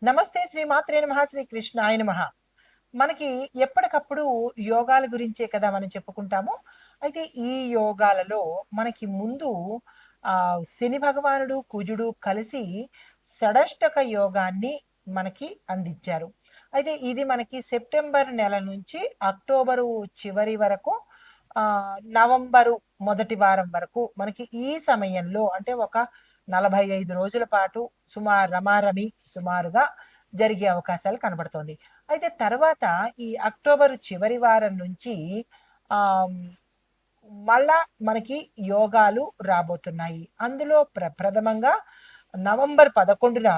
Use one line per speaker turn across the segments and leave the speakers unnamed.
నమస్తే శ్రీ మాత్రే నమః శ్రీ కృష్ణాయ నమః. మనకి ఎప్పటికప్పుడు యోగాల గురించే కదా మనం చెప్పుకుంటాము. అయితే ఈ యోగాలలో మనకి ముందు శని భగవానుడు, కుజుడు కలిసి షడష్టక యోగాన్ని మనకి అందించారు. అయితే ఇది మనకి సెప్టెంబర్ నెల నుంచి అక్టోబరు చివరి వరకు నవంబరు మొదటి వారం వరకు మనకి ఈ సమయంలో అంటే ఒక 45 రోజుల పాటు రమారమి సుమారుగా జరిగే అవకాశాలు కనబడుతోంది. అయితే తర్వాత ఈ అక్టోబర్ చివరి వారం నుంచి ఆహ్, మళ్ళా మనకి యోగాలు రాబోతున్నాయి. అందులో ప్రథమంగా నవంబర్ 11న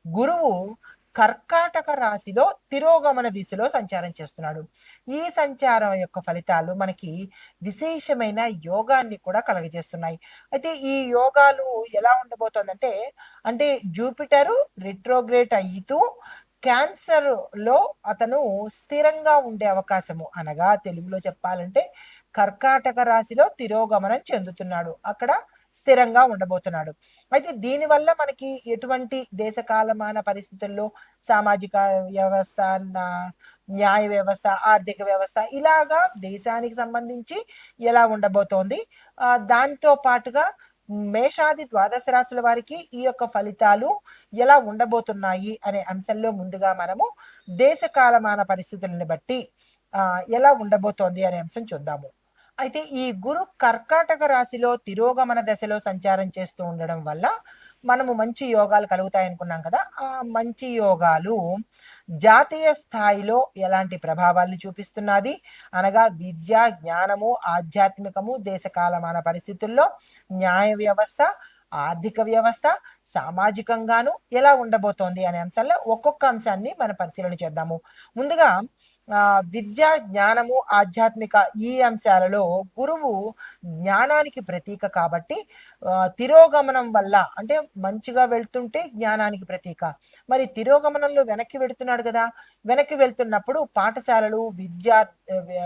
గురువు కర్కాటక రాశిలో తిరోగమన దిశలో సంచారం చేస్తున్నాడు. ఈ సంచారం యొక్క ఫలితాలు మనకి విశేషమైన యోగాన్ని కూడా కలుగజేస్తున్నాయి. అయితే ఈ యోగాలు ఎలా ఉండబోతోందంటే, అంటే జూపిటరు రిట్రోగ్రేట్ అయితూ క్యాన్సర్‌లో అతను స్థిరంగా ఉండే అవకాశము. అనగా తెలుగులో చెప్పాలంటే కర్కాటక రాశిలో తిరోగమనం చెందుతున్నాడు. అక్కడ స్థిరంగా ఉండబోతున్నాడు. అయితే దీనివల్ల మనకి ఎటువంటి దేశ కాలమాన పరిస్థితుల్లో సామాజిక వ్యవస్థ, నా న్యాయ వ్యవస్థ, ఆర్థిక వ్యవస్థ ఇలాగా దేశానికి సంబంధించి ఎలా ఉండబోతోంది. దాంతో పాటుగా మేషాది ద్వాదశ రాశుల వారికి ఈ యొక్క ఫలితాలు ఎలా ఉండబోతున్నాయి అనే అంశంలో ముందుగా మనము దేశ కాలమాన పరిస్థితులను బట్టి ఎలా ఉండబోతోంది అనే అంశం చూద్దాము. అయితే ఈ గురు కర్కాటక రాశిలో తిరోగమన దశలో సంచారం చేస్తూ ఉండడం వల్ల మనము మంచి యోగాలు కలుగుతాయనుకున్నాం కదా! ఆ మంచి యోగాలు జాతీయ స్థాయిలో ఎలాంటి ప్రభావాలను చూపిస్తున్నది? అనగా విద్య, జ్ఞానము, ఆధ్యాత్మికము, దేశ కాలమాన పరిస్థితుల్లో న్యాయ వ్యవస్థ, ఆర్థిక వ్యవస్థ, సామాజికంగాను ఎలా ఉండబోతోంది అనే అంశాల్లో ఒక్కొక్క అంశాన్ని మనం పరిశీలన చేద్దాము. ముందుగా విద్య, జ్ఞానము, ఆధ్యాత్మిక ఈ అంశాలలో గురువు జ్ఞానానికి ప్రతీక కాబట్టి తిరోగమనం వల్ల అంటే మంచిగా వెళ్తుంటే జ్ఞానానికి ప్రతీక. మరి తిరోగమనంలో వెనక్కి వెడుతున్నాడు గదా! వెనక్కి వెళ్తున్నప్పుడు పాఠశాలలు,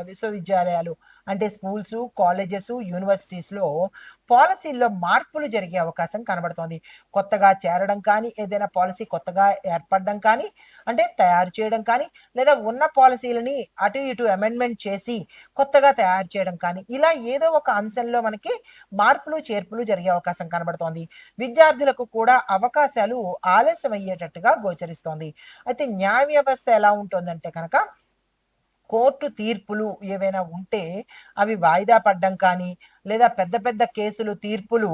విశ్వవిద్యాలయాలు అంటే స్కూల్సు, కాలేజెసు, యూనివర్సిటీస్‌లో పాలిసీల్లో మార్పులు జరిగే అవకాశం కనబడుతోంది. కొత్తగా చేరడం కానీ, ఏదైనా పాలిసీ కొత్తగా ఏర్పడడం కానీ, అంటే తయారు చేయడం కానీ, లేదా ఉన్న పాలిసీలని అటు ఇటు అమెండ్మెంట్ చేసి కొత్తగా తయారు చేయడం కానీ, ఇలా ఏదో ఒక అంశంలో మనకి మార్పులు, చేర్పులు జరిగే అవకాశం కనబడుతోంది. విద్యార్థులకు కూడా అవకాశాలు ఆలస్యం అయ్యేటట్టుగా గోచరిస్తోంది. అయితే న్యాయ వ్యవస్థ ఎలా ఉంటుందంటే కనుక కోర్టు తీర్పులు ఏవైనా ఉంటే అవి వాయిదా పడ్డం కానీ, లేదా పెద్ద పెద్ద కేసులు, తీర్పులు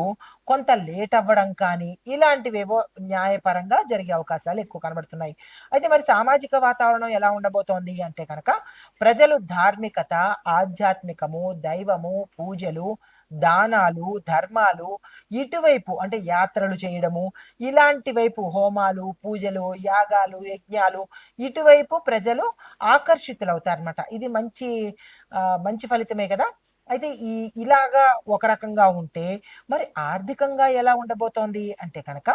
కొంత లేట్ అవ్వడం కానీ, ఇలాంటివేవో న్యాయపరంగా జరిగే అవకాశాలు ఎక్కువ కనబడుతున్నాయి. అయితే మరి సామాజిక వాతావరణం ఎలా ఉండబోతోంది అంటే కనుక, ప్రజలు ధార్మికత, ఆధ్యాత్మికము, దైవము, పూజలు, దానాలు, ధర్మాలు ఇటువైపు అంటే యాత్రలు చేయడము, ఇలాంటి వైపు హోమాలు, పూజలు, యాగాలు, యజ్ఞాలు ఇటువైపు ప్రజలు ఆకర్షితులవుతారనమాట. ఇది మంచి ఫలితమే కదా! అయితే ఇలాగా ఒక రకంగా ఉంటే, మరి ఆర్థికంగా ఎలా ఉండబోతోంది అంటే కనుక,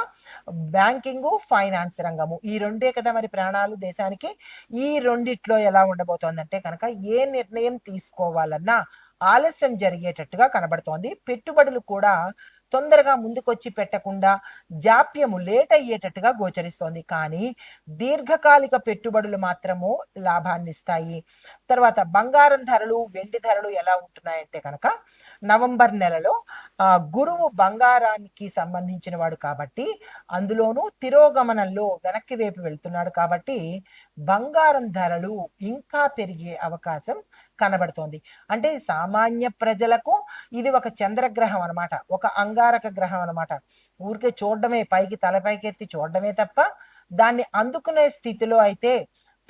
బ్యాంకింగు, ఫైనాన్స్ రంగము ఈ రెండే కదా మరి ప్రాణాలు దేశానికి. ఈ రెండిట్లో ఎలా ఉండబోతోందంటే కనుక, ఏ నిర్ణయం తీసుకోవాలన్నా ఆలస్యం జరిగేటట్టుగా కనబడుతోంది. పెట్టుబడులు కూడా తొందరగా ముందుకొచ్చి పెట్టకుండా జాప్యము లేట్ అయ్యేటట్టుగా గోచరిస్తోంది. కానీ దీర్ఘకాలిక పెట్టుబడులు మాత్రము లాభాన్నిస్తాయి. తర్వాత బంగారం ధరలు, వెండి ధరలు ఎలా ఉంటున్నాయంటే కనుక నవంబర్ నెలలో గురువు బంగారానికి సంబంధించిన వాడు కాబట్టి అందులోనూ తిరోగమనంలో వెనక్కి వైపు వెళ్తున్నాడు కాబట్టి బంగారం ధరలు ఇంకా పెరిగే అవకాశం కనబడుతోంది. అంటే సామాన్య ప్రజలకు ఇది ఒక చంద్రగ్రహం అనమాట. ఒక అంగారక గ్రహం అనమాట. ఊరికే చూడడమే పైకి తల పైకెత్తి చూడడమే తప్ప దాన్ని అందుకునే స్థితిలో అయితే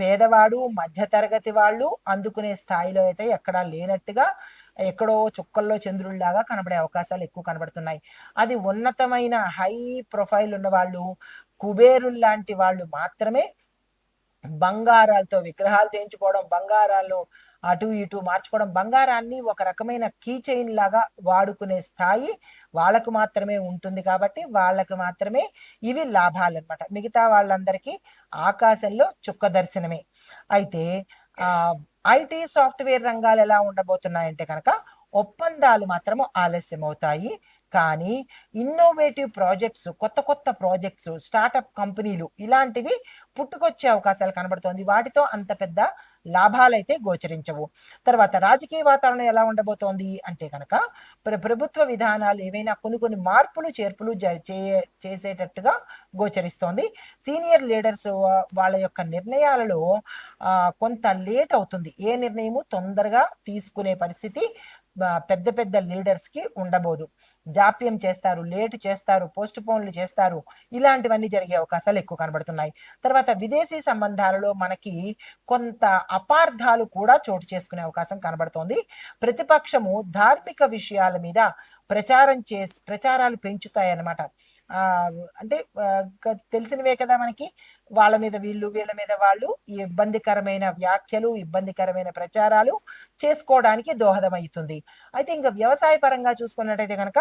పేదవాడు, మధ్యతరగతి వాళ్ళు అందుకునే స్థాయిలో అయితే ఎక్కడా లేనట్టుగా ఎక్కడో చుక్కల్లో చంద్రుడిలాగా కనబడే అవకాశాలు ఎక్కువ కనబడుతున్నాయి. అది ఉన్నతమైన హై ప్రొఫైల్ ఉన్నవాళ్ళు, కుబేరుల్లాంటి వాళ్ళు మాత్రమే బంగారాలతో విగ్రహాలు చేయించుకోవడం, బంగారాలు అటు ఇటు మార్చుకోవడం, బంగారాన్ని ఒక రకమైన కీ చైన్ లాగా వాడుకునే స్థాయి వాళ్ళకు మాత్రమే ఉంటుంది కాబట్టి, వాళ్ళకి మాత్రమే ఇవి లాభాలనమాట. మిగతా వాళ్ళందరికీ ఆకాశంలో చుక్క దర్శనమే. అయితే ఐటీ సాఫ్ట్‌వేర్ రంగాలు ఎలా ఉండబోతున్నాయంటే కనుక, ఒప్పందాలు మాత్రము ఆలస్యమవుతాయి. కానీ ఇన్నోవేటివ్ ప్రాజెక్ట్స్, కొత్త కొత్త ప్రాజెక్ట్స్, స్టార్టప్ కంపెనీలు ఇలాంటివి పుట్టుకొచ్చే అవకాశాలు కనబడుతోంది. వాటితో అంత పెద్ద లాభాలైతే గోచరించవు. తర్వాత రాజకీయ వాతావరణం ఎలా ఉండబోతోంది అంటే కనుక ప్రభుత్వ విధానాలు ఏవైనా కొన్ని మార్పులు చేర్పులు చేసేటట్టుగా గోచరిస్తోంది. సీనియర్ లీడర్స్ వాళ్ళ యొక్క నిర్ణయాలలో కొంత లేట్ అవుతుంది. ఏ నిర్ణయము తొందరగా తీసుకునే పరిస్థితి పెద్ద పెద్ద లీడర్స్కి ఉండబోదు. జాప్యం చేస్తారు, లేట్ చేస్తారు, పోస్ట్ పోన్లు చేస్తారు. ఇలాంటివన్నీ జరిగే అవకాశాలు ఎక్కువ కనబడుతున్నాయి. తర్వాత విదేశీ సంబంధాలలో మనకి కొంత అపార్థాలు కూడా చోటు చేసుకునే అవకాశం కనబడుతోంది. ప్రతిపక్షము ధార్మిక విషయాల మీద ప్రచారాలు పెంచుతాయన్నమాట. అంటే తెలిసినవే కదా మనకి, వాళ్ళ మీద వీళ్ళు, వీళ్ళ మీద వాళ్ళు ఈ ఇబ్బందికరమైన వ్యాఖ్యలు, ఇబ్బందికరమైన ప్రచారాలు చేసుకోవడానికి దోహదమవుతుంది. అయితే ఇంకా వ్యవసాయ పరంగా చూసుకున్నట్టయితే కనుక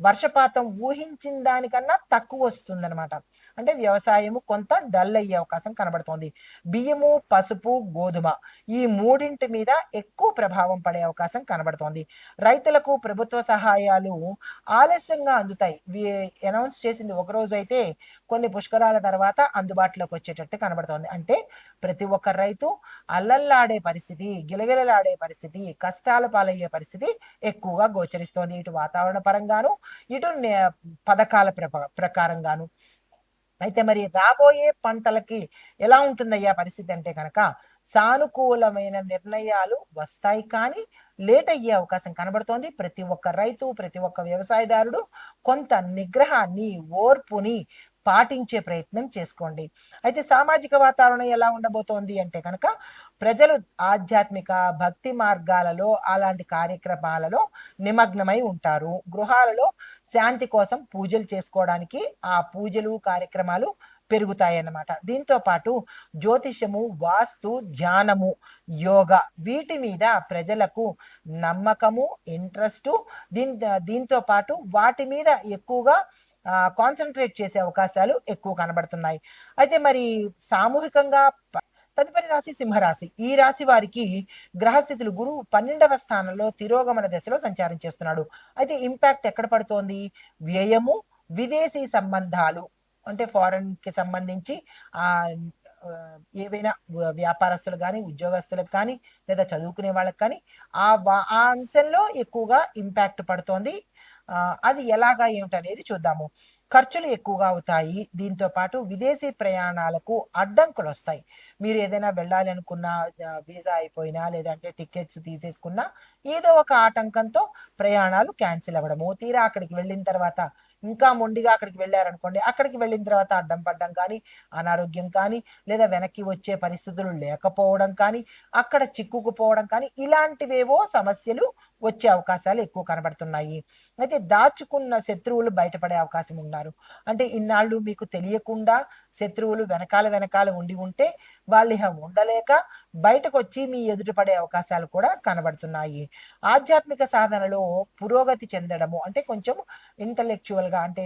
వర్షపాతం ఊహించిన దానికన్నా తక్కువ వస్తుందన్నమాట. అంటే వ్యవసాయము కొంత డల్ అయ్యే అవకాశం కనబడుతోంది. బియ్యము, పసుపు, గోధుమ ఈ మూడింటి మీద ఎక్కువ ప్రభావం పడే అవకాశం కనబడుతోంది. రైతులకు ప్రభుత్వ సహాయాలు ఆలస్యంగా అందుతాయి. అనౌన్స్ చేసింది ఒక రోజు అయితే కొన్ని పుష్కరాల తర్వాత అందుబాటులోకి వచ్చేటట్టు కనబడుతోంది. అంటే ప్రతి ఒక్క రైతు అల్లల్లాడే పరిస్థితి, గిలగిలలాడే పరిస్థితి, కష్టాల పాలయ్యే పరిస్థితి ఎక్కువగా గోచరిస్తోంది. ఇటు వాతావరణ పరంగాను, ఇటు పథకాల ప్రకారంగాను. అయితే మరి రాబోయే పంటలకి ఎలా ఉంటుందయ్యా పరిస్థితి అంటే కనుక సానుకూలమైన నిర్ణయాలు వస్తాయి, కానీ లేట్ అయ్యే అవకాశం కనబడుతోంది. ప్రతి ఒక్క రైతు, ప్రతి ఒక్క వ్యవసాయదారుడు కొంత నిగ్రహాన్ని, ఓర్పుని పాటించే ప్రయత్నం చేసుకోండి. అయితే సామాజిక వాతావరణం ఎలా ఉండబోతోంది అంటే కనుక ప్రజలు ఆధ్యాత్మిక భక్తి మార్గాలలో అలాంటి కార్యక్రమాలలో నిమగ్నమై ఉంటారు. గృహాలలో శాంతి కోసం పూజలు చేసుకోవడానికి ఆ పూజలు కార్యక్రమాలు పెరుగుతాయన్నమాట. దీంతో పాటు జ్యోతిషము, వాస్తు, ధ్యానము, యోగా వీటి మీద ప్రజలకు నమ్మకము, ఇంట్రెస్టు, దీంతో పాటు వాటి మీద ఎక్కువగా కాన్సన్ట్రేట్ చేసే అవకాశాలు ఎక్కువ కనబడుతున్నాయి. అయితే మరి సామూహికంగా తదుపరి రాశి సింహరాశి. ఈ రాశి వారికి గ్రహస్థితులు గురువు 12వ స్థానంలో తిరోగమన దశలో సంచారం చేస్తున్నాడు. అయితే ఇంపాక్ట్ ఎక్కడ పడుతోంది? వ్యయము, విదేశీ సంబంధాలు, అంటే ఫారెన్ కి సంబంధించి ఏవైనా వ్యాపారస్తులు కానీ, ఉద్యోగస్తులకు కానీ, లేదా చదువుకునే వాళ్ళకి కానీ ఆ అంశంలో ఎక్కువగా ఇంపాక్ట్ పడుతోంది. అది ఎలాగా ఏమిటనేది చూద్దాము. ఖర్చులు ఎక్కువగా అవుతాయి. దీంతో పాటు విదేశీ ప్రయాణాలకు అడ్డంకులు వస్తాయి. మీరు ఏదైనా వెళ్ళాలి అనుకున్నా, వీసా అయిపోయినా, లేదంటే టికెట్స్ తీసేసుకున్నా ఏదో ఒక ఆటంకంతో ప్రయాణాలు క్యాన్సిల్ అవ్వడము, తీరా అక్కడికి వెళ్ళిన తర్వాత ఇంకా మొండిగా అక్కడికి వెళ్ళారనుకోండి, అక్కడికి వెళ్ళిన తర్వాత అడ్డం పడ్డం కానీ, అనారోగ్యం కానీ, లేదా వెనక్కి వచ్చే పరిస్థితులు లేకపోవడం కానీ, అక్కడ చిక్కుకుపోవడం కానీ, ఇలాంటివేవో సమస్యలు వచ్చే అవకాశాలు ఎక్కువ కనబడుతున్నాయి. అయితే దాచుకున్న శత్రువులు బయటపడే అవకాశం ఉన్నారు. అంటే ఇన్నాళ్ళు మీకు తెలియకుండా శత్రువులు వెనకాల ఉండి ఉంటే వాళ్ళు ఉండలేక బయటకు వచ్చి మీ ఎదుట పడే అవకాశాలు కూడా కనబడుతున్నాయి. ఆధ్యాత్మిక సాధనలో పురోగతి చెందడము, అంటే కొంచెం ఇంటలెక్చువల్ గా, అంటే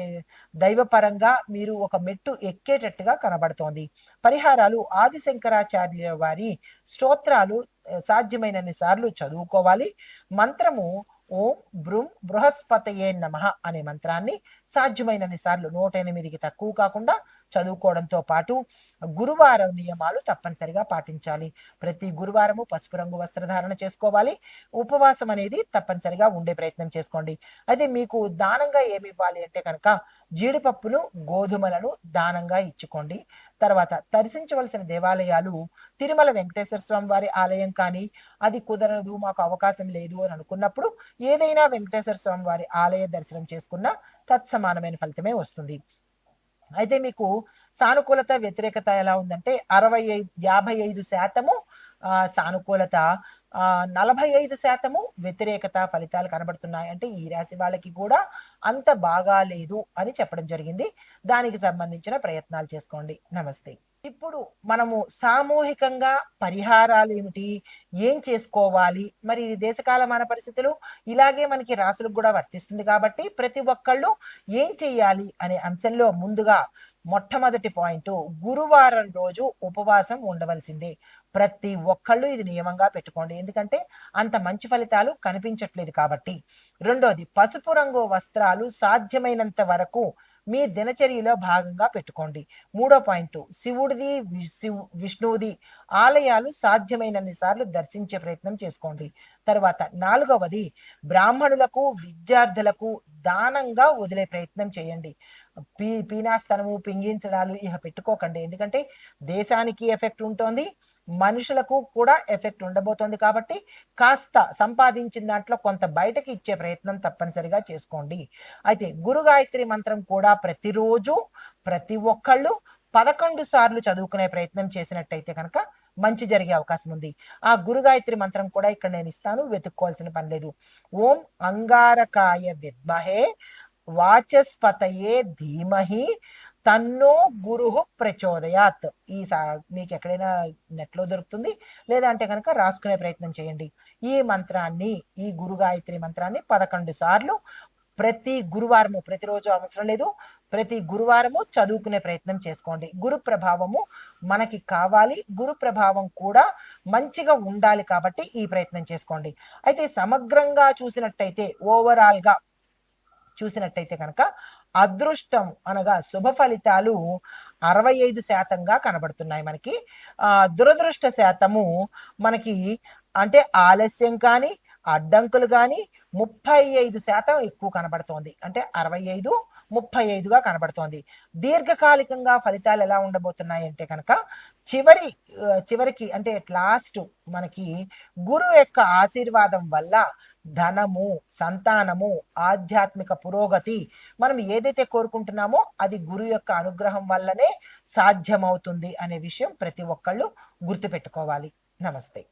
దైవపరంగా మీరు ఒక మెట్టు ఎక్కేటట్టుగా కనబడుతోంది. పరిహారాలు ఆది శంకరాచార్యుల వారి స్తోత్రాలు సాధ్యమైనన్ని సార్లు చదువుకోవాలి. మంత్రము ఓం బృం బృహస్పతయే నమః అనే మంత్రాన్ని సాధ్యమైనన్ని సార్లు 108కి తక్కువ కాకుండా చదువుకోవడంతో పాటు గురువారం నియమాలు తప్పనిసరిగా పాటించాలి. ప్రతి గురువారము పసుపు రంగు వస్త్రధారణ చేసుకోవాలి. ఉపవాసం అనేది తప్పనిసరిగా ఉండే ప్రయత్నం చేసుకోండి. అయితే మీకు దానంగా ఏమి ఇవ్వాలి అంటే కనుక జీడిపప్పును, గోధుమలను దానంగా ఇచ్చుకోండి. తర్వాత దర్శించవలసిన దేవాలయాలు తిరుమల వెంకటేశ్వర స్వామి వారి ఆలయం కానీ, అది కుదరదు, మాకు అవకాశం లేదు అని అనుకున్నప్పుడు ఏదైనా వెంకటేశ్వర స్వామి వారి ఆలయ దర్శనం చేసుకున్న తత్సమానమైన ఫలితమే వస్తుంది. అయితే మీకు సానుకూలత, వ్యతిరేకత ఎలా ఉందంటే 55% సానుకూలత, 45% వ్యతిరేకత ఫలితాలు కనబడుతున్నాయి. అంటే ఈ రాశి వాళ్ళకి కూడా అంత బాగా లేదు అని చెప్పడం జరిగింది. దానికి సంబంధించిన ప్రయత్నాలు చేసుకోండి. నమస్తే. ఇప్పుడు మనము సామూహికంగా పరిహారాలు ఏమిటి, ఏం చేసుకోవాలి, మరి దేశకాలమాన పరిస్థితులు ఇలాగే మనకి రాసులకు కూడా వర్తిస్తుంది కాబట్టి ప్రతి ఒక్కళ్ళు ఏం చెయ్యాలి అనే అంశంలో ముందుగా మొట్టమొదటి పాయింట్, గురువారం రోజు ఉపవాసం ఉండవలసిందే. ప్రతి ఒక్కళ్ళు ఇది నియమంగా పెట్టుకోండి, ఎందుకంటే అంత మంచి ఫలితాలు కనిపించట్లేదు కాబట్టి. రెండోది, పసుపు రంగు వస్త్రాలు సాధ్యమైనంత వరకు మీ దినచర్యలో భాగంగా పెట్టుకోండి. మూడో పాయింట్, శివుడిది విష్ణువుది ఆలయాలు సాధ్యమైనన్ని సార్లు దర్శించే ప్రయత్నం చేసుకోండి. తర్వాత నాలుగవది, బ్రాహ్మణులకు విద్యార్థులకు దానంగా వదిలే ప్రయత్నం చేయండి. పీనాస్తనము పింగించడాలు ఇక పెట్టుకోకండి, ఎందుకంటే దేశానికి ఎఫెక్ట్ ఉంటుంది, మనుషులకు కూడా ఎఫెక్ట్ ఉండబోతోంది కాబట్టి కాస్త సంపాదించిన దాంట్లో కొంత బయటకి ఇచ్చే ప్రయత్నం తప్పనిసరిగా చేసుకోండి. అయితే గురు గాయత్రి మంత్రం కూడా ప్రతిరోజు ప్రతి ఒక్కళ్ళు 11 సార్లు చదువుకునే ప్రయత్నం చేసినట్టయితే కనుక మంచి జరిగే అవకాశం ఉంది. ఆ గురు గాయత్రి మంత్రం కూడా ఇక్కడ నేను ఇస్తాను, వెతుక్కోవాల్సిన పని లేదు. ఓం అంగారకాయ విద్మహే వాచస్పతయే ధీమహి తన్నో గురు ప్రచోదయాత్. మీకు ఎక్కడైనా నెట్లో దొరుకుతుంది, లేదా అంటే కనుక రాసుకునే ప్రయత్నం చేయండి. ఈ మంత్రాన్ని, ఈ గురు గాయత్రి మంత్రాన్ని 11 సార్లు ప్రతి గురువారము, ప్రతిరోజు అవసరం లేదు, ప్రతి గురువారము చదువుకునే ప్రయత్నం చేసుకోండి. గురు ప్రభావము మనకి కావాలి, గురు ప్రభావం కూడా మంచిగా ఉండాలి కాబట్టి ఈ ప్రయత్నం చేసుకోండి. అయితే సమగ్రంగా చూసినట్టయితే, ఓవరాల్గా చూసినట్టయితే కనుక అదృష్టం అనగా శుభ ఫలితాలు 65% కనబడుతున్నాయి మనకి. దురదృష్ట శాతము మనకి అంటే ఆలస్యం కానీ అడ్డంకులు కానీ 35% ఎక్కువ కనబడుతోంది. అంటే 65, 35గా కనబడుతోంది. దీర్ఘకాలికంగా ఫలితాలు ఎలా ఉండబోతున్నాయి అంటే కనుక చివరికి అంటే లాస్ట్ మనకి గురు యొక్క ఆశీర్వాదం వల్ల ధనము, సంతానము, ఆధ్యాత్మిక పురోగతి మనం ఏదైతే కోరుకుంటున్నామో అది గురు యొక్క అనుగ్రహం వల్లనే సాధ్యమవుతుంది అనే విషయం ప్రతి ఒక్కళ్ళు గుర్తుపెట్టుకోవాలి. నమస్తే.